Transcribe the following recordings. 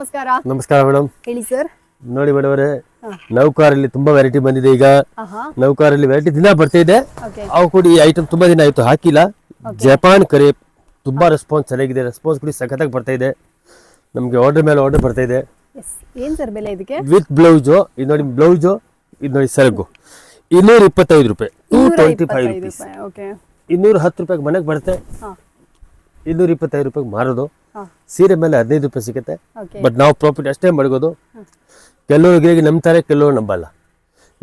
ನಮಸ್ಕಾರ. ನಮಸ್ಕಾರ ಮೇಡಮ್. ಹೇಳಿ ಸರ್. ನೋಡಿ ಮೇಡಮ್ ಅವರೇ, ನೌಕಾರಲ್ಲಿ ತುಂಬಾ ವೆರೈಟಿ ಬಂದಿದೆ. ಈಗ ನೌಕಾರಲ್ಲಿ ವೆರೈಟಿ ದಿನ ಬರ್ತಾ ಇದೆ. ಅವು ಕೂಡ ಈ ಐಟಮ್ ತುಂಬಾ ದಿನ ಆಯ್ತು ಹಾಕಿಲ್ಲ. ಜಪಾನ್ ಕರೆ ತುಂಬಾ ರೆಸ್ಪಾನ್ಸ್ ಚೆನ್ನಾಗಿದೆ. ರೆಸ್ಪಾನ್ಸ್ ಕೂಡ ಸಖತ್ತಾಗಿ ಬರ್ತಾ ಇದೆ. ನಮ್ಗೆ ಆರ್ಡರ್ ಮೇಲೆ ಆರ್ಡರ್ ಬರ್ತಾ ಇದೆ. ಏನ್ ಸರ್ ಬೆಲೆ ಇದಕ್ಕೆ? With blouse. ಇದು ನೋಡಿ ಬ್ಲೌಸ್, ಇದು ನೋಡಿ ಸರಗು 225 ರೂಪಾಯಿ, 225 ರೂಪೀಸ್. 210 ರೂಪಾಯಿಗೆ ಮನೆಗೆ ಬರುತ್ತೆ. 225 ರೂಪಾಯಿಗೆ ಮಾರೋದು. ಸೀರೆ ಮೇಲೆ 15 ರೂಪಾಯಿ ಸಿಗುತ್ತೆ. ಬಟ್ ನಾವು ಪ್ರಾಫಿಟ್ ಅಷ್ಟೇ ಮಡಗೋದು. ಕೆಲವರಿಗೆ ನಂಬ್ತಾರೆ, ಕೆಲವರು ನಂಬಲ್ಲ.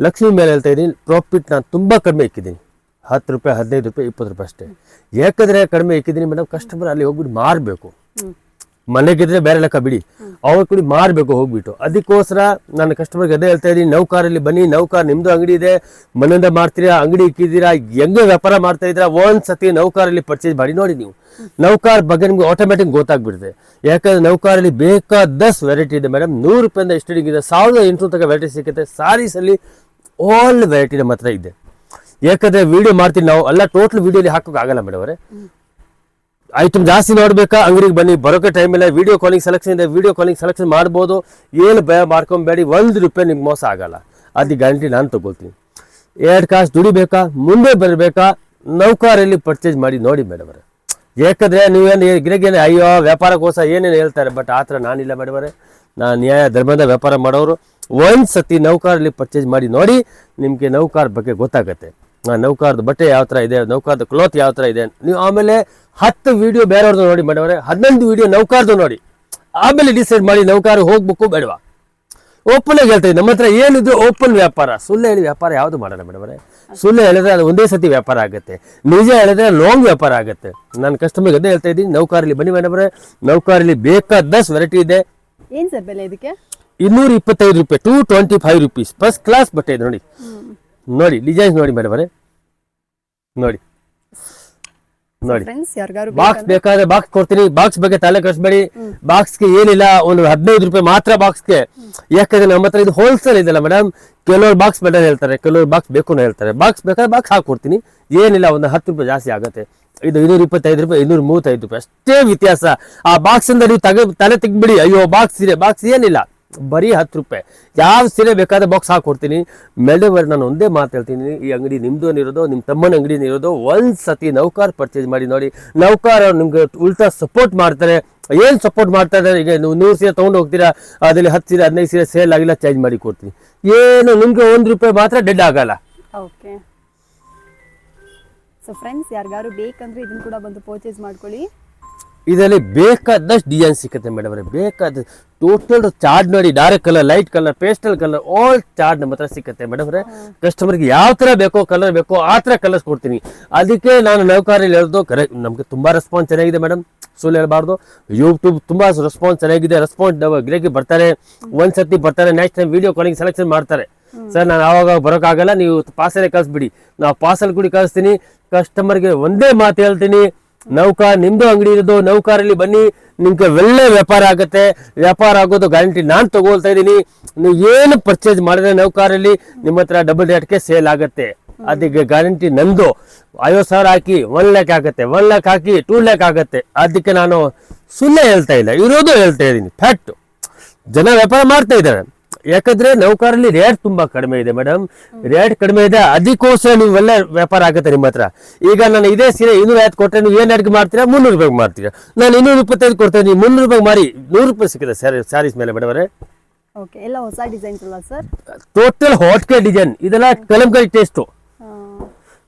ಲಕ್ಷ್ಮಿ ಮೇಲೆ ಹೇಳ್ತಾ ಇದ್ದೀನಿ, ಪ್ರಾಫಿಟ್ ನಾನು ತುಂಬಾ ಕಡಿಮೆ ಇಕ್ಕಿದ್ದೀನಿ. 10 ರೂಪಾಯಿ, 15 ರೂಪಾಯಿ, 20 ರೂಪಾಯಿ ಅಷ್ಟೇ. ಯಾಕಂದ್ರೆ ಕಡಿಮೆ ಇಕ್ಕಿದ್ದೀನಿ ಮೇಡಮ್, ಕಸ್ಟಮರ್ ಅಲ್ಲಿ ಹೋಗ್ಬಿಟ್ಟು ಮಾರಬೇಕು. ಮನೆಗಿದ್ರೆ ಬೇರೆ ಲೆಕ್ಕ ಬಿಡಿ, ಅವ್ರು ಕೂಡ ಮಾರಬೇಕು ಹೋಗ್ಬಿಟ್ಟು. ಅದಕ್ಕೋಸ್ಕರ ನಾನು ಕಸ್ಟಮರ್ಗೆ ಅದೇ ಹೇಳ್ತಾ ಇದ್ದೀನಿ, ನೌಕಾರಲ್ಲಿ ಬನ್ನಿ. ನೌಕಾರ ನಿಮ್ದು ಅಂಗಡಿ ಇದೆ, ಮನೆಯಿಂದ ಮಾಡ್ತೀರಾ, ಅಂಗಡಿ ಇಕ್ಕಿದ್ದೀರಾ, ಹೆಂಗೆ ವ್ಯಾಪಾರ ಮಾಡ್ತಾ ಇದ್ದೀರಾ, ಒಂದ್ಸತಿ ನೌಕಾರಲ್ಲಿ ಪರ್ಚೇಸ್ ಮಾಡಿ ನೋಡಿ. ನೀವು ನೌಕಾರ ಬಗ್ಗೆ ನಿಮ್ಗೆ ಆಟೋಮೆಟಿಕ್ ಗೊತ್ತಾಗ್ಬಿಡುತ್ತೆ. ಯಾಕಂದ್ರೆ ನೌಕಾರಲ್ಲಿ ಬೇಕಾದಷ್ಟು ವೆರೈಟಿ ಇದೆ ಮೇಡಮ್. 100 ರೂಪಾಯಿಂದ ಸ್ಟಾರ್ಟಿಂಗ್ ಇದೆ, 1800 ತನಕ ವೆರೈಟಿ ಸಿಗುತ್ತೆ. ಸಾರೀಸ್ ಅಲ್ಲಿ ಆಲ್ ವೆರೈಟಿ ನಮ್ಮ ಹತ್ರ ಇದೆ. ಯಾಕಂದ್ರೆ ವಿಡಿಯೋ ಮಾಡ್ತೀನಿ ನಾವು, ಎಲ್ಲ ಟೋಟಲ್ ವಿಡಿಯೋಲಿ ಹಾಕೋಕೆ ಆಗಲ್ಲ ಮೇಡಮ್ ಅವರೇ. ಐಟಮ್ ಜಾಸ್ತಿ ನೋಡ್ಬೇಕಾ, ಅಂಗಡಿಗೆ ಬನ್ನಿ. ಬರೋಕೆ ಟೈಮ್ ಇಲ್ಲ. ವಿಡಿಯೋ ಕಾಲಿಂಗ್ ಸೆಲೆಕ್ಷನ್ ಇದೆ, ವಿಡಿಯೋ ಕಾಲಿಂಗ್ ಸೆಲೆಕ್ಷನ್ ಮಾಡ್ಬೋದು. ಏನು ಭಯ ಮಾಡ್ಕೊಂಬೇಡಿ, 1 ರೂಪಾಯಿ ನಿಮ್ಗೆ ಮೋಸ ಆಗಲ್ಲ. ಅದು ಗ್ಯಾರಂಟಿ ನಾನು ತಗೊಳ್ತೀನಿ. 2 ಕಾಸು ದುಡಿಬೇಕಾ, ಮುಂದೆ ಬರಬೇಕಾ, ನೌಕಾರಲ್ಲಿ ಪರ್ಚೇಸ್ ಮಾಡಿ ನೋಡಿ ಮೇಡಮ್ ಅವರೇ. ಯಾಕಂದ್ರೆ ನೀವೇನು ಗಿರಗೇನೆ ಅಯ್ಯೋ ವ್ಯಾಪಾರಕ್ಕೋಸ್ಕರ ಏನೇನು ಹೇಳ್ತಾರೆ, ಬಟ್ ಆ ಥರ ನಾನಿಲ್ಲ ಮೇಡಮ್ ಅವರೇ. ನಾನು ನ್ಯಾಯ ಧರ್ಮದ ವ್ಯಾಪಾರ ಮಾಡೋರು. ಒಂದ್ಸತಿ ನೌಕಾರಲ್ಲಿ ಪರ್ಚೇಸ್ ಮಾಡಿ ನೋಡಿ, ನಿಮಗೆ ನೌಕಾರ ಬಗ್ಗೆ ಗೊತ್ತಾಗುತ್ತೆ. ನೌಕಾರದ ಬಟ್ಟೆ ಯಾವ ಥರ ಇದೆ, ನೌಕಾರದ ಕ್ಲಾತ್ ಯಾವ ಥರ ಇದೆ. ನೀವು ಆಮೇಲೆ 10 ವಿಡಿಯೋ ಬೇರೆಯವ್ರದ್ದು ನೋಡಿ ಮೇಡಮ್ ಅವರೇ, 11 ವಿಡಿಯೋ ನೌಕಾರ್ದು ನೋಡಿ. ಆಮೇಲೆ ಡಿಸೈಡ್ ಮಾಡಿ ನೌಕಾರ ಹೋಗ್ಬೇಕು ಬೇಡವಾ. ಓಪನ್ ಆಗಿ ಹೇಳ್ತಾ ಇದ್ದೀನಿ, ನಮ್ಮ ಹತ್ರ ಏನಿದ್ರು ಓಪನ್ ವ್ಯಾಪಾರ. ಸುಳ್ಳು ಹೇಳಿ ವ್ಯಾಪಾರ ಯಾವುದು ಮಾಡೋಣ ಮೇಡಮ್ ಅವರೇ. ಸುಳ್ಳು ಹೇಳಿದ್ರೆ ಅದು ಒಂದೇ ಸತಿ ವ್ಯಾಪಾರ ಆಗುತ್ತೆ, ನಿಜ ಹೇಳಿದ್ರೆ ಲಾಂಗ್ ವ್ಯಾಪಾರ ಆಗುತ್ತೆ. ನಾನು ಕಸ್ಟಮರ್ಗೆ ಅದೇ ಹೇಳ್ತಾ ಇದ್ದೀನಿ, ನೌಕಾರಲ್ಲಿ ಬನ್ನಿ ಮೇಡಮ್ ಅವರೇ. ನೌಕಾರಲ್ಲಿ ಬೇಕಾದಷ್ಟು ವೆರೈಟಿ ಇದೆ. ಏನ್ ಸರ್ ಬೆಲೆ ಇದಕ್ಕೆ? 225 ರೂಪಾಯಿ, 225 ರೂಪೀಸ್. ಫಸ್ಟ್ ಕ್ಲಾಸ್ ಬಟ್ಟೆ ಇದೆ ನೋಡಿ. ನೋಡಿ ಡಿಸೈನ್ಸ್ ನೋಡಿ ಮೇಡಮ್ ಅವರೇ, ನೋಡಿ ನೋಡಿ. ಬಾಕ್ಸ್ ಬೇಕಾದ್ರೆ ಬಾಕ್ಸ್ ಕೊಡ್ತೀನಿ. ಬಾಕ್ಸ್ ಬಗ್ಗೆ ತಲೆ ಕಟ್ಸ್ಬೇಡಿ. ಬಾಕ್ಸ್ಗೆ ಏನಿಲ್ಲ, ಒಂದು 15 ರೂಪಾಯಿ ಮಾತ್ರ ಬಾಕ್ಸ್ಗೆ. ಯಾಕಂದ್ರೆ ನಮ್ಮ ಹತ್ರ ಇದು ಹೋಲ್ಸೇಲ್ ಇದೆಲ್ಲ ಮೇಡಮ್. ಕೆಲವರು ಬಾಕ್ಸ್ ಬೇಡ ಹೇಳ್ತಾರೆ, ಕೆಲವರು ಬಾಕ್ಸ್ ಬೇಕು ಹೇಳ್ತಾರೆ. ಬಾಕ್ಸ್ ಬೇಕಾದ್ರೆ ಬಾಕ್ಸ್ ಹಾಕೊಡ್ತೀನಿ, ಏನಿಲ್ಲ, ಒಂದು 10 ರೂಪಾಯಿ ಜಾಸ್ತಿ ಆಗುತ್ತೆ. ಇದು 225 ರೂಪಾಯಿ, 235 ರೂಪಾಯಿ ಅಷ್ಟೇ ವ್ಯತ್ಯಾಸ. ಆ ಬಾಕ್ಸ್ ಇಂದ ನೀವು ತಲೆ ತೆಗ್ಬಿಡಿ, ಅಯ್ಯೋ ಬಾಕ್ಸ್ ಸೀರೆ, ಬಾಕ್ಸ್ ಏನಿಲ್ಲ, ಬರೀ 10 ರೂಪಾಯಿ. ಯಾವ ಸೀರೆ ಬೇಕಾದ್ರೆ ಬಾಕ್ಸ್ ಹಾಕೊಡ್ತೀನಿ ಮೇಡಮ್. ನಾನು ಒಂದೇ ಮಾತು ಹೇಳ್ತೀನಿ, ಈ ಅಂಗಡಿ ನಿಮ್ದು ಇರೋದು, ನಿಮ್ಮ ತಮ್ಮನ ಅಂಗಡಿ ಇರೋದು. ಒಂದ್ಸತಿ ನೌಕಾರ ಪರ್ಚೇಸ್ ಮಾಡಿ ನೋಡಿ. ನೌಕಾರ ನಿಮ್ಗೆ ಉಲ್ಟಾ ಸಪೋರ್ಟ್ ಮಾಡ್ತಾರೆ. ಏನ್ ಸಪೋರ್ಟ್ ಮಾಡ್ತಾ ಇದ್ದಾರೆ, ಈಗ ನೀವು 100 ಸೀರೆ ತಗೊಂಡು ಹೋಗ್ತೀರಾ, ಅದರಲ್ಲಿ 10 ಸೀರೆ 15 ಸೀರೆ ಸೇಲ್ ಆಗಿಲ್ಲ, ಚೇಂಜ್ ಮಾಡಿ ಕೊಡ್ತೀನಿ. ಏನು ನಿಮ್ಗೆ 1 ರೂಪಾಯಿ ಮಾತ್ರ ಡೆಡ್ ಆಗಲ್ಲ. ಓಕೆ. ಸೊ ಫ್ರೆಂಡ್ಸ್, ಯಾರಿಗಾರು ಬೇಕಂದ್ರೆ ಇದನ್ನ ಕೂಡ ಬಂದು ಪರ್ಚೇಸ್ ಮಾಡ್ಕೊಳ್ಳಿ. ಇದರಲ್ಲಿ ಬೇಕಾದಷ್ಟು ಡಿಸೈನ್ ಸಿಗುತ್ತೆ ಮೇಡಮ್ ಅವರೇ. ಬೇಕಾದ ಟೋಟಲ್ ಚಾರ್ಟ್ ನೋಡಿ, dark colour, light colour, pastel colour, all chart ನಮ್ಮ ಹತ್ರ ಸಿಗುತ್ತೆ ಮೇಡಮ್ ಅವರೇ. ಕಸ್ಟಮರ್ಗೆ ಯಾವ ಥರ ಬೇಕೋ, ಕಲರ್ ಬೇಕೋ, ಆ ಥರ ಕಲರ್ಸ್ ಕೊಡ್ತೀನಿ. ಅದಕ್ಕೆ ನಾನು ನೌಕಾರಲ್ಲಿ ಹೇಳೋದು ಕರೆಕ್ಟ್. ನಮಗೆ ತುಂಬಾ ರೆಸ್ಪಾನ್ಸ್ ಚೆನ್ನಾಗಿದೆ ಮೇಡಮ್, ಸುಳ್ಳು ಹೇಳ್ಬಾರ್ದು. ಯೂಟ್ಯೂಬ್ ತುಂಬಾ ರೆಸ್ಪಾನ್ಸ್ ಚೆನ್ನಾಗಿದೆ. ರೆಸ್ಪಾನ್ಸ್ ಗಿರಾಕಿ ಬರ್ತಾರೆ, ಒಂದ್ಸತಿ ಬರ್ತಾರೆ, next time video calling selection ಮಾಡ್ತಾರೆ. ಸರ್ ನಾನು ಆವಾಗ ಬರೋಕ್ಕಾಗಲ್ಲ, ನೀವು ಪಾರ್ಸಲೇ ಕಳಿಸ್ಬಿಡಿ. ನಾವು ಪಾರ್ಸಲ್ ಕೂಡ ಕಳಿಸ್ತೀನಿ. ಕಸ್ಟಮರ್ಗೆ ಒಂದೇ ಮಾತು ಹೇಳ್ತೀನಿ, ನೌಕಾರ ನಿಮ್ದು ಅಂಗಡಿ ಇರೋದು, ನೌಕಾರಲ್ಲಿ ಬನ್ನಿ, ನಿಮ್ಗೆ ಒಳ್ಳೆ ವ್ಯಾಪಾರ ಆಗುತ್ತೆ. ವ್ಯಾಪಾರ ಆಗೋದು ಗ್ಯಾರಂಟಿ ನಾನು ತಗೊಳ್ತಾ ಇದ್ದೀನಿ. ನೀವು ಏನು ಪರ್ಚೇಸ್ ಮಾಡಿದ್ರೆ ನೌಕಾರಲ್ಲಿ ನಿಮ್ಮ ಹತ್ರ ಡಬಲ್ ರೇಟ್ಗೆ ಸೇಲ್ ಆಗುತ್ತೆ. ಅದಕ್ಕೆ ಗ್ಯಾರಂಟಿ ನಂದು. 50,000 ಹಾಕಿ 1 ಲ್ಯಾಕ್ ಆಗುತ್ತೆ, 1 ಲ್ಯಾಕ್ ಹಾಕಿ 2 ಲ್ಯಾಕ್ ಆಗುತ್ತೆ. ಅದಕ್ಕೆ ನಾನು ಸುಮ್ಮನೆ ಹೇಳ್ತಾ ಇಲ್ಲ, ಇರೋದು ಹೇಳ್ತಾ ಇದ್ದೀನಿ. ಫ್ಯಾಕ್ಟ್ ಜನ ವ್ಯಾಪಾರ ಮಾಡ್ತಾ ಇದ್ದಾರೆ. ಯಾಕಂದ್ರೆ ನೌಕಾರಲ್ಲಿ ರೇಟ್ ತುಂಬಾ ಕಡಿಮೆ ಇದೆ ಮೇಡಮ್, ರೇಟ್ ಕಡಿಮೆ ಇದೆ. ಅದಕ್ಕೋಸ್ಕರ ನೀವು ಒಳ್ಳೆ ವ್ಯಾಪಾರ ಆಗುತ್ತೆ ನಿಮ್ಮ ಹತ್ರ. ಈಗ ನಾನು ಇದೇ ಸೀರೆ 250 ಕೊಟ್ಟರೆ ನೀವು ಏನ್ ಅಡಿಗೆ ಮಾಡ್ತೀರಾ, 300 ರೂಪಾಯಿಗೆ ಮಾಡ್ತೀರಾ. ನಾನು 225 ಕೊಡ್ತೇನೆ, 300 ರೂಪಾಯಿಗೆ ಮಾರಿ 100 ರೂಪಾಯಿ ಸಿಗುತ್ತೆ ಸ್ಯಾರೀಸ್ ಮೇಲೆ ಮೇಡಮ್ ಅವರೇ. ಓಕೆ, ಎಲ್ಲ ಹೊಸ ಡಿಸೈನ್ಸ್ ಅಲ್ಲ ಸರ್? ಟೋಟಲ್ ಹಾಟ್ಕೆ ಡಿಸೈನ್, ಇದೆಲ್ಲ ಕಲಂಕಾರಿ ಟೇಸ್ಟು.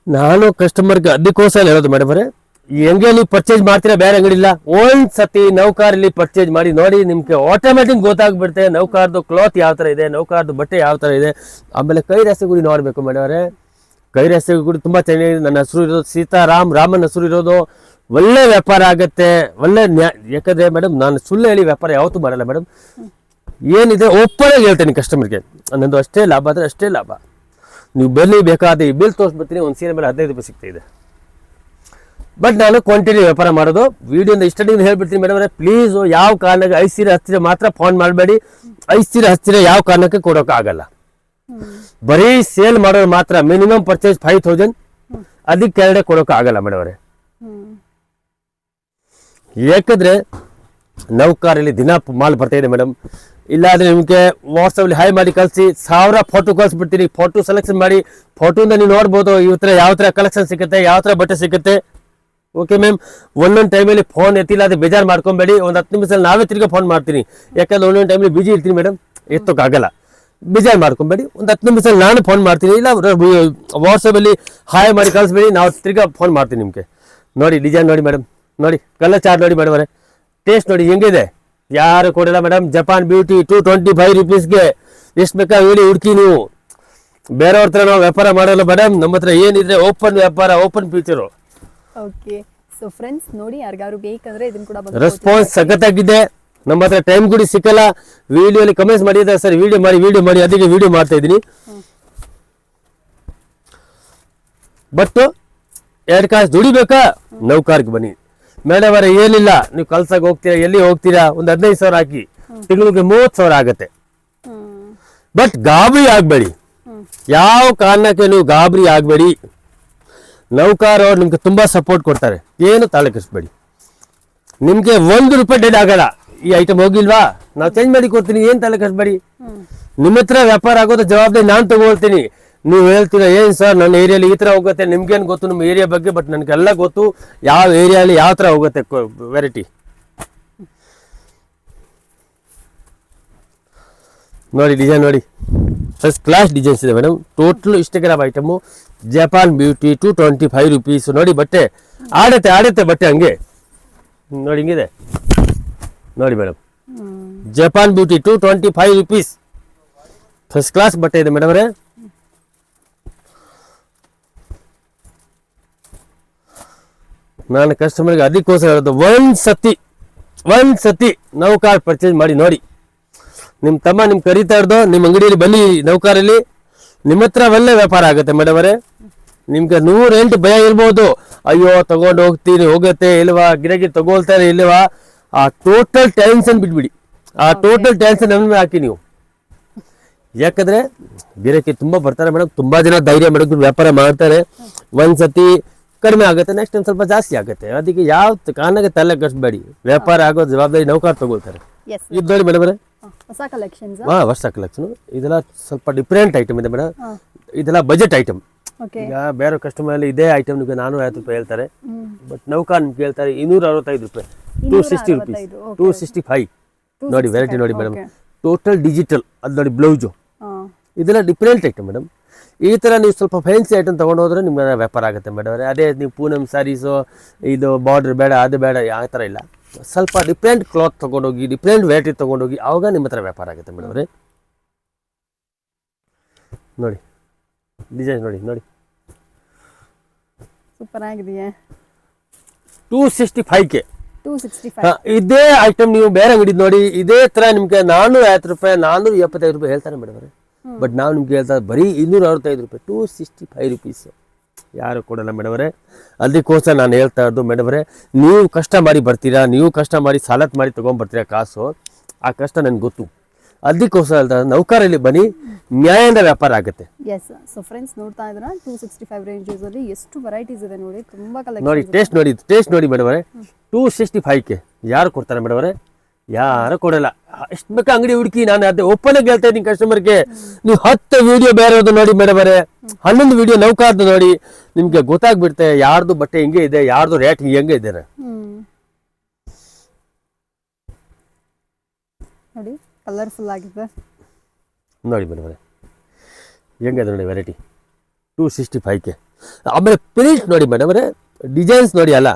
ನಾನು ಕಸ್ಟಮರ್ಗೆ ಅದಕ್ಕೋಸ್ಕರ ಹೇಳೋದು ಮೇಡಮ್ ಅವರೇ, ಹೆಂಗೆ ನೀವು ಪರ್ಚೇಸ್ ಮಾಡ್ತೀರಾ ಬೇರೆ ಅಂಗಡಿ ಇಲ್ಲ, ಒಂದ್ಸತಿ ನೌಕಾರಲ್ಲಿ ಪರ್ಚೇಸ್ ಮಾಡಿ ನೋಡಿ. ನಿಮ್ಗೆ ಆಟೋಮೆಟಿಕ್ ಗೊತ್ತಾಗ್ಬಿಡುತ್ತೆ ನೌಕಾರದ್ದು ಕ್ಲಾತ್ ಯಾವ ತರ ಇದೆ, ನೌಕಾರದ್ದು ಬಟ್ಟೆ ಯಾವ ತರ ಇದೆ. ಆಮೇಲೆ ಕೈ ರೆಸೆ ಗುಡಿ ನೋಡ್ಬೇಕು ಮೇಡಮ್ ಅವರೇ. ಕೈ ರೆಸೆ ಗುಡಿ ತುಂಬಾ ಚೆನ್ನಾಗಿದೆ. ನನ್ನ ಹೆಸರು ಇರೋದು ಸೀತಾರಾಮ್, ರಾಮನ್ ಹೆಸರು ಇರೋದು. ಒಳ್ಳೆ ವ್ಯಾಪಾರ ಆಗುತ್ತೆ, ಒಳ್ಳೆ ಯಾಕಂದ್ರೆ ಮೇಡಮ್ ನಾನು ಸುಳ್ಳು ಹೇಳಿ ವ್ಯಾಪಾರ ಯಾವತ್ತೂ ಮಾಡಲ್ಲ ಮೇಡಮ್. ಏನಿದೆ ಓಪನ್ ಆಗಿ ಹೇಳ್ತೇನೆ ಕಸ್ಟಮರ್ಗೆ. ನನ್ನದು ಅಷ್ಟೇ ಲಾಭ ಆದರೆ ಅಷ್ಟೇ ಲಾಭ. ನೀವು ಬೆಲೆ ಬೇಕಾದ್ರೆ ಈ ಬಿಲ್ ತೋರಿಸ್ಬಿಡ್ತೀನಿ, ಒಂದು ಸೀರೆ ಮೇಲೆ 15 ರೂಪಾಯಿ ಸಿಗ್ತಾ ಇದೆ. ಬಟ್ ನಾನು ಕ್ವಾಂಟಿಟಿ ವ್ಯಾಪಾರ ಮಾಡೋದು. ವಿಡಿಯೋದ ಇಷ್ಟದಿಂದ ಹೇಳ್ಬಿಡ್ತೀನಿ ಮೇಡಮ್ ಅವರೇ, ಪ್ಲೀಸ್ ಯಾವ ಕಾರಣಕ್ಕೆ 5 ಸೀರೆ 10 ಸೀರೆ ಮಾತ್ರ ಫೋನ್ ಮಾಡಬೇಡಿ. 5 ಸೀರೆ 10 ಸೀರೆ ಯಾವ ಕಾರಣಕ್ಕೆ ಕೊಡೋಕೆ ಆಗಲ್ಲ. ಬರೀ ಸೇಲ್ ಮಾಡೋರು ಮಾತ್ರ. ಮಿನಿಮಮ್ ಪರ್ಚೇಸ್ 5000, ಅದಕ್ಕೆ ಕೆಳಗಡೆ ಕೊಡೋಕೆ ಆಗಲ್ಲ ಮೇಡಮ್ ಅವರೇ. ಯಾಕಂದ್ರೆ ನೌಕಾರಲ್ಲಿ ದಿನ ಮಾಲ್ ಬರ್ತಾ ಇದೆ ಮೇಡಮ್. ಇಲ್ಲಾಂದ್ರೆ ನಿಮಗೆ ವಾಟ್ಸಪ್ಪಲ್ಲಿ ಹಾಯ್ ಮಾಡಿ ಕಳಿಸಿ, 1000 ಫೋಟೋ ಕಳಿಸ್ಬಿಡ್ತೀನಿ. ಫೋಟೋ ಸೆಲೆಕ್ಷನ್ ಮಾಡಿ, ಫೋಟೋಯಿಂದ ನೀವು ನೋಡ್ಬೋದು ಇವತ್ತರ ಯಾವ ಥರ ಕಲೆಕ್ಷನ್ ಸಿಗುತ್ತೆ, ಯಾವ ಥರ ಬಟ್ಟೆ ಸಿಗುತ್ತೆ. ಓಕೆ ಮ್ಯಾಮ್, ಒಂದೊಂದು ಟೈಮಲ್ಲಿ ಫೋನ್ ಎತ್ತಿಲ್ಲ ಅದು ಬೇಜಾರು ಮಾಡ್ಕೊಬೇಡಿ. ಒಂದು 10 ನಿಮಿಷದಲ್ಲಿ ನಾವೇ ತಿರ್ಗಿ ಫೋನ್ ಮಾಡ್ತೀನಿ. ಯಾಕಂದ್ರೆ ಒಂದೊಂದು ಟೈಮಲ್ಲಿ ಬಿಜಿ ಇರ್ತೀನಿ ಮೇಡಮ್, ಎತ್ತೋಕ್ಕಾಗಲ್ಲ. ಬೇಜಾರು ಮಾಡ್ಕೊಬೇಡಿ, ಒಂದು 10 ನಿಮಿಷದಲ್ಲಿ ನಾನು ಫೋನ್ ಮಾಡ್ತೀನಿ. ಇಲ್ಲ ವಾಟ್ಸಪ್ಪಲ್ಲಿ ಹಾಯ್ ಮಾಡಿ ಕಳಿಸ್ಬೇಡಿ, ನಾವು ತಿರ್ಗಿ ಫೋನ್ ಮಾಡ್ತೀನಿ ನಿಮಗೆ. ನೋಡಿ ಡಿಸೈನ್ ನೋಡಿ ಮೇಡಮ್, ನೋಡಿ ಕಲರ್ ಚಾರ್ಟ್ ನೋಡಿ ಮೇಡಮ್ ಅವರೇ, ಟೇಸ್ಟ್ ನೋಡಿ ಹೆಂಗಿದೆ. ಯಾರು ಕೊಡಲ್ಲ ಮೇಡಮ್. ಜಪಾನ್ ಬ್ಯೂಟಿ 225 rupeesಗೆ ಎಷ್ಟು ಬೇಕಾ ಹೇಳಿ ಹುಡುಕಿ ನೀವು. ಬೇರೆಯವ್ರ ಹತ್ರ ನಾವು ವ್ಯಾಪಾರ ಮಾಡಲ್ಲ ಮೇಡಮ್, ನಮ್ಮ ಹತ್ರ ಏನಿದ್ರೆ ಓಪನ್ ವ್ಯಾಪಾರ, open future. Okay, so friends ನೋಡಿ, ಯಾರಿಗಾರು ಬೇಕಂದ್ರೆ ಇದನ್ನ ಕೂಡ ರೆಸ್ಪಾನ್ಸ್ ಸಖತ್ತಾಗಿದೆ. ನಮ್ಮ ಹತ್ರ ಟೈಮ್ ಕೂಡ ಸಿಕ್ಕಲ್ಲ. ವಿಡಿಯೋಲಿ ಕಮೆಂಟ್ಸ್ ಮಾಡಿದ್ದಾರೆ ಸರ್ ವಿಡಿಯೋ ಮಾಡಿ, ಅದಕ್ಕೆ ವಿಡಿಯೋ ಮಾಡ್ತಾ ಇದ್ದೀನಿ. ಬಟ್ 2 ಕಾಸು ದುಡಿಬೇಕಾ, ನೌಕಾರ್ಗೆ ಬನ್ನಿ ಮೇಡಮ್ ಅವರೇ. ಏನಿಲ್ಲ, ನೀವು ಕಲ್ಸಕ್ಕೆ ಹೋಗ್ತೀರಾ, ಎಲ್ಲಿ ಹೋಗ್ತೀರಾ, ಒಂದು 15,000 ಹಾಕಿ ತಿಂಗಳಿಗೆ 30,000 ಆಗತ್ತೆ. ಬಟ್ ಗಾಬರಿ ಆಗ್ಬೇಡಿ, ಯಾವ ಕಾರಣಕ್ಕೆ ನೀವು ಗಾಬರಿ ಆಗ್ಬೇಡಿ. ನೌಕಾರ ಅವ್ರು ನಿಮ್ಗೆ ತುಂಬಾ ಸಪೋರ್ಟ್ ಕೊಡ್ತಾರೆ, ಏನು ತಲೆ ಕೆಡಿಸ್ಬೇಡಿ. ನಿಮ್ಗೆ 1 ರೂಪಾಯಿ ಡೆಡ್ ಆಗಲ್ಲ. ಈ ಐಟಮ್ ಹೋಗಿಲ್ವಾ, ನಾವು ಚೇಂಜ್ ಮಾಡಿ ಕೊಡ್ತೀನಿ, ಏನ್ ತಲೆ ಕೆಡಿಸ್ಬೇಡಿ. ನಿಮ್ಮ ಹತ್ರ ವ್ಯಾಪಾರ ಆಗೋದು ಜವಾಬ್ದಾರಿ ನಾನು ತಗೊಳ್ತೀನಿ. ನೀವು ಹೇಳ್ತೀರಾ ಏನ್ ಸರ್ ನನ್ನ ಏರಿಯಲ್ಲಿ ಈ ತರ ಹೋಗುತ್ತೆ, ನಿಮ್ಗೇನು ಗೊತ್ತು ನಮ್ಮ ಏರಿಯಾ ಬಗ್ಗೆ. ಬಟ್ ನನಗೆಲ್ಲ ಗೊತ್ತು ಯಾವ ಏರಿಯಲ್ಲಿ ಯಾವ ತರ ಹೋಗುತ್ತೆ ವೆರೈಟಿ. ನೋಡಿ ಡಿಸೈನ್ ನೋಡಿ, ಫಸ್ಟ್ ಕ್ಲಾಸ್ ಡಿಸೈನ್ಸ್ ಇದೆ madam. Total Instagram item, Japan beauty 225 rupees. ನೋಡಿ ಬಟ್ಟೆ ಆಡತ್ತೆ ಬಟ್ಟೆ ಹಂಗೆ ನೋಡಿ ಹಿಂಗಿದೆ ನೋಡಿ madam. Japan beauty 225 rupees, first class ಬಟ್ಟೆ ಇದೆ ಮೇಡಮ್ ಅವರೇ. ನಾನು ಕಸ್ಟಮರ್ಗೆ ಅದಕ್ಕೋಸ್ಕರ ಹೇಳೋದು, ಒಂದ್ಸತಿ ನೌಕಾರ್ ಪರ್ಚೇಸ್ ಮಾಡಿ ನೋಡಿ. ನಿಮ್ಮ ತಮ್ಮ ನಿಮ್ಗೆ ಕರೀತಾ ಇರೋದು, ನಿಮ್ಮ ಅಂಗಡಿಯಲ್ಲಿ ಬನ್ನಿ ನೌಕಾರಲ್ಲಿ, ನಿಮ್ಮ ಹತ್ರ ಒಳ್ಳೆ ವ್ಯಾಪಾರ ಆಗುತ್ತೆ ಮೇಡಮ್ ಅವರೇ. ನಿಮ್ಗೆ 108 ಭಯ ಇರ್ಬೋದು, ಅಯ್ಯೋ ತಗೊಂಡು ಹೋಗುತ್ತೆ ಇಲ್ವಾ, ಗಿರಾಕಿ ತಗೊಳ್ತಾರೆ ಇಲ್ವಾ. ಆ ಟೋಟಲ್ ಟೆನ್ಷನ್ ಬಿಟ್ಬಿಡಿ, ಆ ಟೋಟಲ್ ಟೆನ್ಷನ್ ನನ್ನ ಮೇಲೆ ಹಾಕಿ ನೀವು. ಯಾಕಂದ್ರೆ ಗಿರಾಕಿ ತುಂಬಾ ಬರ್ತಾರೆ ಮೇಡಮ್, ತುಂಬಾ ಜನ ಧೈರ್ಯ ಮೇಡಮ್ ವ್ಯಾಪಾರ ಮಾಡ್ತಾರೆ. ಒಂದ್ಸತಿ ಕಡಿಮೆ ಆಗುತ್ತೆ, ನೆಕ್ಸ್ಟ್ ಒಂದು ಸ್ವಲ್ಪ ಜಾಸ್ತಿ ಆಗುತ್ತೆ. ಅದಕ್ಕೆ ಯಾವ ಕಾರಣಕ್ಕೆ ತಲೆ ಕಟ್ಬೇಡಿ, ವ್ಯಾಪಾರ ಆಗೋ ಜವಾಬ್ದಾರಿ ನೌಕರ ತಗೊಳ್ತಾರೆ. ಇದು ನೋಡಿ ಮೇಡಮ್ ಅವರೇ, ಹೊಸ ಕಲೆಕ್ಷನ್. ಹೊಸ ಕಲೆಕ್ಷನ್. ಇದೆಲ್ಲ ಸ್ವಲ್ಪ ಡಿಫ್ರೆಂಟ್ ಐಟಮ್ ಇದೆ ಮೇಡಮ್. ಇದೆಲ್ಲ ಬಜೆಟ್ ಐಟಮ್. ಈಗ ಬೇರೆ ಕಸ್ಟಮರ್ ಅಲ್ಲಿ ಇದೇ ಐಟಮ್ ನಿಮಗೆ 450 ರೂಪಾಯಿ ಹೇಳ್ತಾರೆ. ಬಟ್ ನೌಕರ್ ನಿಮ್ಗೆ ಹೇಳ್ತಾರೆ 265 ರೂಪಾಯಿ, 260 rupees, 265. ನೋಡಿ ವೆರೈಟಿ ನೋಡಿ ಮೇಡಮ್, ಟೋಟಲ್ ಡಿಜಿಟಲ್. ಅದು ನೋಡಿ ಬ್ಲೌಸು, ಇದೆಲ್ಲ ಡಿಫ್ರೆಂಟ್ ಐಟಮ್ ಮೇಡಮ್. ಈ ಥರ ನೀವು ಸ್ವಲ್ಪ ಫ್ಯಾನ್ಸಿ ಐಟಮ್ ತೊಗೊಂಡು ಹೋದ್ರೆ ನಿಮ್ಗೆ ವ್ಯಾಪಾರ ಆಗುತ್ತೆ ಮೇಡಮ್ ಅವರೇ. ಅದೇ ನೀವು ಪೂನಮ್ ಸ್ಯಾರೀಸು, ಇದು ಬಾರ್ಡರ್ ಬೇಡ ಅದು ಬೇಡ, ಆ ಥರ ಇಲ್ಲ. ಸ್ವಲ್ಪ ಡಿಫ್ರೆಂಟ್ ಕ್ಲಾತ್ ತೊಗೊಂಡೋಗಿ, ಡಿಫ್ರೆಂಟ್ ವೆರೈಟಿ ತೊಗೊಂಡೋಗಿ, ಆವಾಗ ನಿಮ್ಮ ಹತ್ರ ವ್ಯಾಪಾರ ಆಗುತ್ತೆ ಮೇಡಮ್ ಅವರೇ. ನೋಡಿ ಡಿಸೈನ್ ನೋಡಿ ಸೂಪರ್ ಆಗಿದೆಯಾ. 265K. 265. ಇದೇ ಐಟಮ್ ನೀವು ಬೇರೆ ಅಂಗಡಿ ನೋಡಿ, ಇದೇ ಥರ ನಿಮ್ಗೆ 450 ರೂಪಾಯಿ, 475 ರೂಪಾಯಿ ಹೇಳ್ತಾರೆ ಮೇಡಮ್ ಅವರೇ. ಬಟ್ ನಾವು ನಿಮ್ಗೆ ಹೇಳ್ತಾರೆ ಬರೀ 265 ರೂಪಾಯಿ, 265 rupees. ಯಾರು ಕೊಡಲ್ಲ ಮೇಡಮ್ ಅವರೇ. ಅದಕ್ಕೋಸ್ಕರ ನಾನು ಹೇಳ್ತಾ ಇರೋದು ಮೇಡಮ್ ಅವರೇ, ನೀವು ಕಷ್ಟ ಮಾಡಿ ಬರ್ತೀರಾ, ನೀವು ಕಷ್ಟ ಮಾಡಿ ಸಾಲತ್ ಮಾಡಿ ತೊಗೊಂಡ್ಬರ್ತೀರಾ ಕಾಸು, ಆ ಕಷ್ಟ ನನಗೆ ಗೊತ್ತು. ಅದಕ್ಕೋಸ್ಕರ ಹೇಳ್ತಾ ನೌಕರಲ್ಲಿ ಬನ್ನಿ, ನ್ಯಾಯದ ವ್ಯಾಪಾರ ಆಗುತ್ತೆ. ಎಸ್, ಸೊ ಫ್ರೆಂಡ್ಸ್ ನೋಡ್ತಾ ಇದ್ದೀರಾ 265 ರೇಂಜಸ್ ಅಲ್ಲಿ ಎಷ್ಟು ವೆರೈಟೀಸ್ ಇದೆ ನೋಡಿ, ತುಂಬಾ ಕಲೆಕ್ಷನ್. ನೋಡಿ ಟೇಸ್ಟ್ ನೋಡಿ ಮೇಡಮ್ ಅವರೇ, 265K. ಯಾರು ಕೊಡ್ತಾರೆ ಮೇಡಮ್ ಅವರೇ? ಯಾರು ಕೊಡಲ್ಲ. ಎಷ್ಟು ಬೇಕಾ ಅಂಗಡಿ ಹುಡುಕಿ, ನಾನು ಅದೇ ಓಪನ್ ಆಗಿ ಹೇಳ್ತಾ ಇದ್ದೀನಿ ಕಸ್ಟಮರ್ಗೆ. ನೀವು 10 ವಿಡಿಯೋ ಬೇರೆಯವ್ರದ್ದು ನೋಡಿ ಮೇಡಮ್ ಅವರೇ, 11 ವಿಡಿಯೋ ನೌಕಾರ್ದು ನೋಡಿ, ನಿಮ್ಗೆ ಗೊತ್ತಾಗ್ಬಿಡುತ್ತೆ ಯಾರ್ದು ಬಟ್ಟೆ ಹಿಂಗೆ ಇದೆ, ಯಾರ್ದು ರೇಟ್ ಹೆಂಗೆ ಇದೆ. ನೋಡಿ ಕಲರ್ಫುಲ್ ಆಗಿದೆ ನೋಡಿ ಮೇಡಮ್ ಅವರೇ, ಹೆಂಗಿದೆ ನೋಡಿ ವೆರೈಟಿ. 265K. ಆಮೇಲೆ ಪ್ರಿಂಟ್ ನೋಡಿ ಮೇಡಮ್ ಅವರೇ, ಡಿಸೈನ್ಸ್ ನೋಡಿ, ಅಲ್ಲ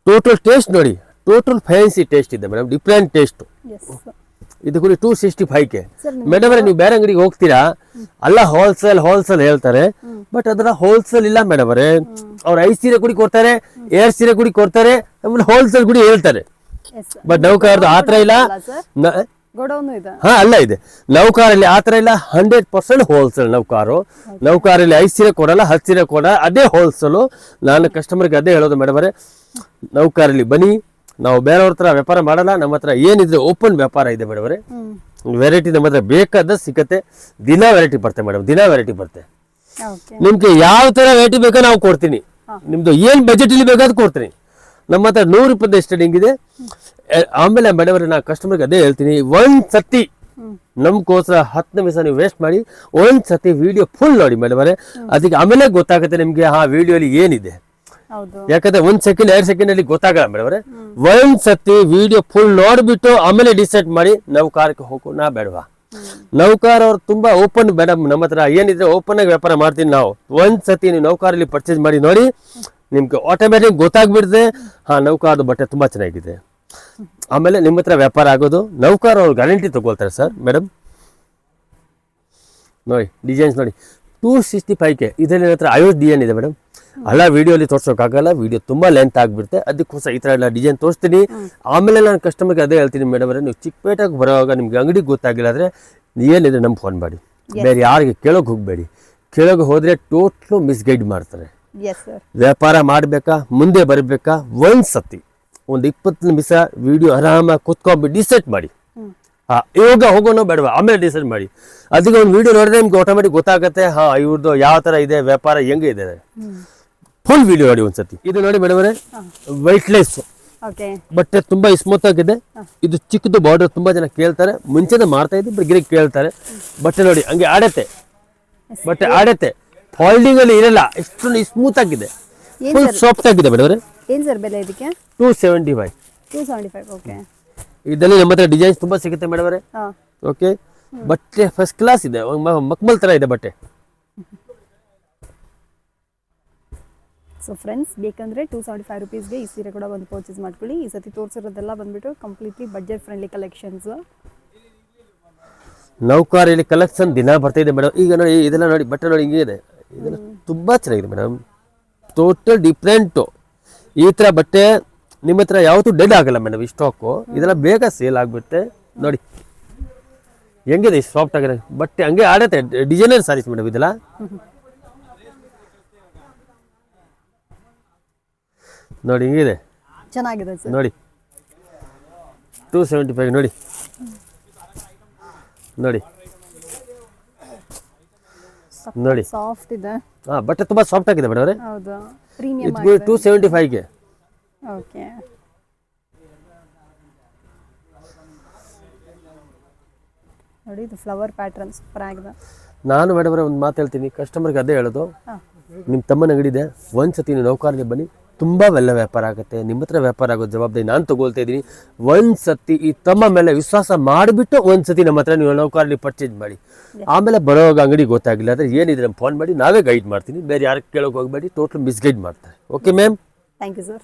ಟೋಟಲ್ ಟೇಸ್ಟ್ ನೋಡಿ, ಟೋಟಲ್ ಫ್ಯಾನ್ಸಿ ಟೇಸ್ಟ್ ಇದೆ ಮೇಡಮ್, ಡಿಫ್ರೆಂಟ್ ಟೇಸ್ಟ್. ಇದು ಕೂಡ 265K. ಮೇಡಮ್ ಅವರೇ, ನೀವು ಬೇರೆ ಅಂಗಡಿಗೆ ಹೋಗ್ತೀರಾ, ಅಲ್ಲ ಹೋಲ್ಸೇಲ್ ಹೇಳ್ತಾರೆ. ಬಟ್ ಅದರ ಹೋಲ್ಸೇಲ್ ಇಲ್ಲ ಮೇಡಮ್ ಅವರೇ. ಅವ್ರು 5 ಸೀರೆ ಕೂಡಿ ಕೊಡ್ತಾರೆ, 2 ಸೀರೆ ಕೂಡಿ ಕೊಡ್ತಾರೆ, ಆಮೇಲೆ ಹೋಲ್ಸೇಲ್ ಕೂಡಿ ಹೇಳ್ತಾರೆ. ಬಟ್ ನೌಕರದ್ದು ಆ ಥರ ಇಲ್ಲ. ಅಲ್ಲ ಇದೆ ನೌಕಾರಲ್ಲಿ ಆ ಥರ ಇಲ್ಲ. 100% ಹೋಲ್ಸೇಲ್ ನೌಕಾರಲ್ಲಿ 5 ಸೀರೆ ಕೊಡಲ್ಲ, 10 ಸೀರೆ ಕೊಡಲ್ಲ, ಅದೇ ಹೋಲ್ಸೇಲು. ನಾನು ಕಸ್ಟಮರ್ಗೆ ಅದೇ ಹೇಳೋದು ಮೇಡಮ್ ಅವರೇ, ನೌಕಾರಲ್ಲಿ ಬನ್ನಿ, ನಾವು ಬೇರೆಯವ್ರ ಹತ್ರ ವ್ಯಾಪಾರ ಮಾಡಲ್ಲ, ನಮ್ಮ ಹತ್ರ ಏನಿದ್ರೆ ಓಪನ್ ವ್ಯಾಪಾರ ಇದೆ ಮೇಡಮ್ ಅವರೇ. ವೆರೈಟಿ ನಮ್ಮ ಹತ್ರ ಬೇಕಾದ ಸಿಕ್ಕತ್ತೆ, ದಿನ ವೆರೈಟಿ ಬರುತ್ತೆ ಮೇಡಮ್, ದಿನ ವೆರೈಟಿ ಬರುತ್ತೆ. ನಿಮ್ಗೆ ಯಾವ ತರ ವೆರೈಟಿ ಬೇಕೋ ನಾವು ಕೊಡ್ತೀನಿ, ನಿಮ್ದು ಏನ್ ಬಜೆಟ್ ಇಲ್ಲಿ ಬೇಕಾದ್ ಕೊಡ್ತೀನಿ. ನಮ್ಮ ಹತ್ರ 120 ಸ್ಟಡಿಂಗ್ ಇದೆ. ಆಮೇಲೆ ಮೇಡಮ್ ನಾ ಕಸ್ಟಮರ್ಗೆ ಅದೇ ಹೇಳ್ತೀನಿ, ಒಂದ್ ಸತಿ ನಮ್ಗೋಸ್ಕರ 10 ನಿಮಿಷ ನೀವು ವೇಸ್ಟ್ ಮಾಡಿ ಒಂದ್ ಸತಿ ವಿಡಿಯೋ ಫುಲ್ ನೋಡಿ ಮೇಡಮ್ ಅದಕ್ಕೆ ಆಮೇಲೆ ಗೊತ್ತಾಗುತ್ತೆ ನಿಮ್ಗೆ ವಿಡಿಯೋಲಿ ಏನಿದೆ. ಯಾಕಂದ್ರೆ 1 ಸೆಕೆಂಡ್ 2 ಸೆಕೆಂಡ್ ಅಲ್ಲಿ ಗೊತ್ತಾಗಲ್ಲ ಮೇಡಮ್ ಒಂದ್ ಸತಿ ವಿಡಿಯೋ ಫುಲ್ ನೋಡ್ಬಿಟ್ಟು ಆಮೇಲೆ ಡಿಸೈಡ್ ಮಾಡಿ ನೌಕಾರಕ್ಕೆ ಹೋಗೋಣ ಬೇಡವಾ. ನೌಕಾರ ಅವ್ರು ತುಂಬಾ ಓಪನ್ ಮೇಡಮ್, ನಮ್ಮ ಹತ್ರ ಏನಿದ್ರೆ ಓಪನ್ ಆಗಿ ವ್ಯಾಪಾರ ಮಾಡ್ತೀನಿ ನಾವು. ಒಂದ್ ಸತಿ ನೀವು ನೌಕಾರಲ್ಲಿ ಪರ್ಚೇಸ್ ಮಾಡಿ ನೋಡಿ, ನಿಮ್ಗೆ ಆಟೋಮ್ಯಾಟಿಕ್ ಗೊತ್ತಾಗ್ಬಿಡುತ್ತೆ ನೌಕಾರದ ಬಟ್ಟೆ ತುಂಬಾ ಚೆನ್ನಾಗಿದೆ. ಆಮೇಲೆ ನಿಮ್ಮ ಹತ್ರ ವ್ಯಾಪಾರ ಆಗೋದು. ನೌಕಾರ ಅವ್ರು ಗ್ಯಾರಂಟಿ ತಗೊಳ್ತಾರೆ ಸರ್ ಮೇಡಮ್. ನೋಡಿ ಡಿಸೈನ್ಸ್ ನೋಡಿ 265K ಇದರಲ್ಲಿ ನನ್ನ ಹತ್ರ 50 ಡಿಸೈನ್ ಇದೆ ಮೇಡಮ್. ಅಲ್ಲ ವಿಡಿಯೋಲಿ ತೋರ್ಸೋಕ್ಕಾಗಲ್ಲ, ವಿಡಿಯೋ ತುಂಬಾ ಲೆಂತ್ ಆಗಿಬಿಡುತ್ತೆ. ಅದಕ್ಕೋಸ್ಕರ ಈ ಥರ ಎಲ್ಲ ಡಿಸೈನ್ ತೋರಿಸ್ತೀನಿ. ಆಮೇಲೆ ನಾನು ಕಸ್ಟಮರ್ಗೆ ಅದೇ ಹೇಳ್ತೀನಿ ಮೇಡಮ್ ನೀವು ಚಿಕ್ಕಪೇಟೆಗೆ ಬರೋವಾಗ ನಿಮ್ಗೆ ಅಂಗಡಿಗೆ ಗೊತ್ತಾಗಿಲ್ಲ ಅಂದರೆ ಏನಿದೆ ನಮ್ಗೆ ಫೋನ್ ಮಾಡಿ, ಬೇರೆ ಯಾರಿಗೆ ಕೇಳೋಕೆ ಹೋಗಬೇಡಿ. ಕೇಳೋಕೆ ಹೋದರೆ ಟೋಟ್ಲು ಮಿಸ್ಗೈಡ್ ಮಾಡ್ತಾರೆ. ವ್ಯಾಪಾರ ಮಾಡಬೇಕಾ ಮುಂದೆ ಬರಬೇಕಾ ಒಂದು ಸತಿ ಒಂದು 20 ನಿಮಿಷ ವಿಡಿಯೋ ಆರಾಮಾಗಿ ಕುತ್ಕೊಂಡ್ಬಿಟ್ಟು ಡಿಸೈಡ್ ಮಾಡಿ. ಇವಾಗ ಹೋಗೋಣ ಬೇಡವಾ ಆಮೇಲೆ ಡಿಸೈಡ್ ಮಾಡಿ. ಅದಕ್ಕೆ ಒಂದು ವಿಡಿಯೋ ನೋಡಿದ್ರೆ ನಿಮ್ಗೆ ಆಟೋಮೆಟಿಕ್ ಗೊತ್ತಾಗುತ್ತೆ ಇವ್ರದ್ದು ಯಾವ ಥರ ಇದೆ ವ್ಯಾಪಾರ ಹೆಂಗೆ ಇದೆ. ಫುಲ್ ವಿಡಿಯೋ ನೋಡಿ ಒಂದ್ಸತಿ. ಇದು ನೋಡಿ ಮೇಡಮ್ ವೈಟ್ಲೆಸ್ ಬಟ್ಟೆ ತುಂಬಾ ಸ್ಮೂತ್ ಆಗಿದೆ. ಇದು ಚಿಕ್ಕದು ಬಾರ್ಡರ್ ತುಂಬಾ ಜನ ಕೇಳ್ತಾರೆ. ಮುಂಚೆನೆ ಮಾಡ್ತಾ ಇದ್ದು ಗಿರಿಗೆ ಕೇಳ್ತಾರೆ. ಬಟ್ಟೆ ನೋಡಿ ಹಂಗೆ ಆಡತ್ತೆ, ಬಟ್ಟೆ ಆಡತ್ತೆ, ಫಾಲ್ಡಿಂಗ್ ಅಲ್ಲಿ ಇರಲ್ಲ, ಇಷ್ಟೊಂದು ಸ್ಮೂತ್ ಆಗಿದೆ, ಫುಲ್ ಸಾಫ್ಟ್ ಆಗಿದೆ ಮೇಡಮ್. ಏನ್ ಸರ್ ಬೆಲೆ ಇದಕ್ಕೆ? 275. ಓಕೆ. ಇದರಲ್ಲಿ ನಮ್ಮ ಹತ್ರ ಡಿಸೈನ್ಸ್ ತುಂಬಾ ಸಿಗುತ್ತೆ ಮೇಡಮ್. ಓಕೆ, ಬಟ್ಟೆ ಫಸ್ಟ್ ಕ್ಲಾಸ್ ಇದೆ, ಮಕ್ಮಲ್ ತರ ಇದೆ ಬಟ್ಟೆ. ಸೊ ಫ್ರೆಂಡ್ಸ್, ಬೇಕಂದ್ರೆ 275 ರುಪೀಸ್ಗೆ ಈ ಸೀರೆ ಕೂಡ ಬಂದು ಪರ್ಚೇಸ್ ಮಾಡ್ಕೊಳ್ಳಿ. ಈ ಸತಿ ತೋರಿಸಿರೋದೆಲ್ಲ ಬಂದ್ಬಿಟ್ಟು ಕಂಪ್ಲೀಟ್ಲಿ ಬಡ್ಜೆಟ್ ಫ್ರೆಂಡ್ಲಿ ಕಲೆಕ್ಷನ್ಸ್. ನೌಕಾರಿಯಲ್ಲಿ ಕಲೆಕ್ಷನ್ ದಿನ ಬರ್ತಾ ಇದೆ ಮೇಡಮ್. ಈಗ ನೋಡಿ ಇದೆಲ್ಲ ನೋಡಿ ಬಟ್ಟೆ ನೋಡಿ ಹಿಂಗೆ ಇದೆ, ಇದೆಲ್ಲ ತುಂಬಾ ಚೆನ್ನಾಗಿದೆ ಮೇಡಮ್. Total different. ಈ ಥರ ಬಟ್ಟೆ ನಿಮ್ಮ ಹತ್ರ ಯಾವತ್ತೂ ಡೆಡ್ ಆಗಲ್ಲ ಮೇಡಮ್. ಈ ಸ್ಟಾಕು ಇದೆಲ್ಲ ಬೇಗ ಸೇಲ್ ಆಗಿಬಿಡುತ್ತೆ. ನೋಡಿ ಹೆಂಗಿದೆ ಸಾಫ್ಟ್ ಆಗಿದೆ ಬಟ್ಟೆ, ಹಂಗೆ ಆಡತ್ತೆ. ಡಿಸೈನರ್ ಸಾರೀಸ್ ಮೇಡಮ್ ಇದೆಲ್ಲ. ನೋಡಿ ಹಿಂಗಿದೆ, ಚೆನ್ನಾಗಿದೆ ನೋಡಿ 275 ನೋಡಿ ನೋಡಿ ನೋಡಿ ಸಾಫ್ಟ್ ಇದೆ. ಬಟ್ಟೆ ತುಂಬಾ ಸಾಫ್ಟ್ ಆಗಿದೆ ಮೇಡಮ್. ಹೌದು, ಪ್ರೀಮಿಯಂ 275ಗೆ. ಓಕೆ. ನೋಡಿ ಇದು ಫ್ಲವರ್ ಪ್ಯಾಟರ್ನ್ ಸೂಪರ್ ಆಗಿದೆ. ನಾನು ಮೇಡಮ್ ಒಂದು ಮಾತು ಹೇಳ್ತೀನಿ ಕಸ್ಟಮರ್ಗೆ, ಅದೇ ಹೇಳೋದು, ನಿಮ್ಮ ತಮ್ಮನ ಅಂಗಡಿ ಇದೆ, ಒಂದ್ಸತಿ ನೀವು ನೌಕಾರಲ್ಲಿ ಬನ್ನಿ, ತುಂಬ ಒಳ್ಳೆ ವ್ಯಾಪಾರ ಆಗುತ್ತೆ. ನಿಮ್ಮ ಹತ್ರ ವ್ಯಾಪಾರ ಆಗೋದು ಜವಾಬ್ದಾರಿ ನಾನು ತಗೊಳ್ತಾ ಇದ್ದೀನಿ. ಒಂದ್ಸತಿ ಈ ತಮ್ಮ ಮೇಲೆ ವಿಶ್ವಾಸ ಮಾಡಿಬಿಟ್ಟು ಒಂದ್ಸತಿ ನಮ್ಮ ಹತ್ರ ನೀವು ನೌಕಾರಲ್ಲಿ ಪರ್ಚೇಸ್ ಮಾಡಿ. ಆಮೇಲೆ ಬರೋವಾಗ ಅಂಗಡಿ ಗೊತ್ತಾಗಿಲ್ಲ ಅಂದರೆ ಏನಿದೆ ನಮ್ಮ ಫೋನ್ ಮಾಡಿ, ನಾವೇ ಗೈಡ್ ಮಾಡ್ತೀನಿ. ಬೇರೆ ಯಾರು ಕೇಳೋಕೆ ಹೋಗಬೇಡಿ, ಟೋಟಲ್ ಮಿಸ್ಗೈಡ್ ಮಾಡ್ತಾರೆ. Okay ma'am, thank you sir.